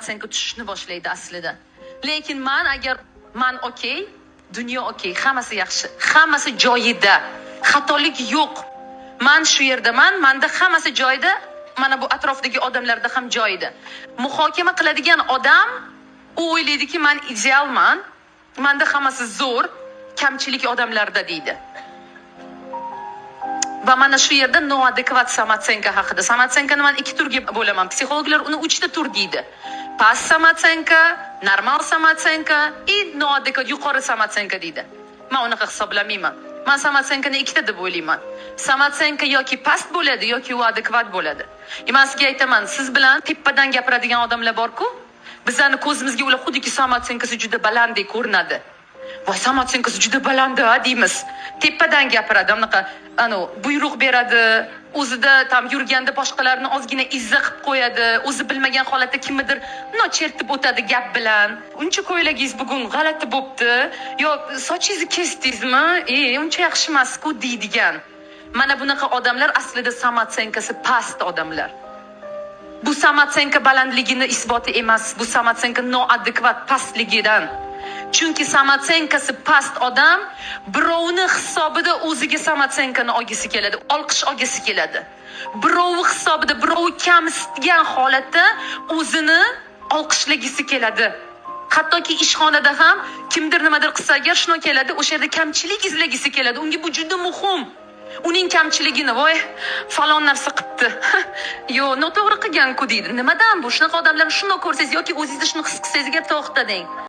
samootsenka tushishni boshlaydi aslida. Lekin agar man okey, dunyo okey, hammasi yaxshi, hammasi joyida, xatolik yo'q. Man shu yerdaman, menda hammasi joyida, mana bu atrofdagi odamlarda ham joyida. Muhokama qiladigan odam u o'ylaydiki, men idealman, menda hammasi zo'r, kamchilik odamlarda deydi. Va mana shu yerda noadekvat samootsenka haqida. Samootsenkani men ikki turga bo'laman. Psixologlar uni 3 ta tur deydi. Past samootsenka, normal samootsenka va noadekvat yuqori samootsenka deydi. Men unaqa hisoblamayman. Men samootsenkani ikkita deb o'ylayman. Samootsenka yoki past bo'ladi yoki u adekvat bo'ladi. Men sizga aytaman, siz bilan tepadan gapiradigan odamlar bor-ku, bizlarning ko'zimizga ular xuddi samootsenkasi juda balanddek ko'rinadi. Va samootsenkasi juda baland deymiz. Tepadan gapiradi, anaqa buyruq beradi, o'zida tam yurganda boshqalarni ozgina izza qilib qo'yadi, o'zi bilmagan holatda kimnidir chertib o'tadi gap bilan. Uncha ko'ylagingiz bugun g'alati bo'pti, yo sochingizni kesdingizmi? Uncha yaxshi emas-ku deydigan. Mana bunaqa odamlar aslida samootsenkasi past odamlar. Bu samootsenka balandligini isboti emas, bu samootsenka noadekvat pastligidan. Chunki samootsenkasi past odam birovni hisobida o'ziga samootsenkani olgisi keladi, olqish olgisi keladi. Birovni hisobida birovni kamsitgan holatda o'zini olqishlagisi keladi. Hattoki ishxonada ham kimdir nimadir qilsa agar shuni keladi, o'sha yerda kamchilik izlagisi keladi. Unga bu juda muhim. Uning kamchiligini, voy, falon narsa qilibdi. Yo, noto'g'ri qilgan-ku deydi. Nimadan bu? Shunaqa odamlarni shunday ko'rsangiz yoki o'zingizda shuni his qilsangiz to'xtading.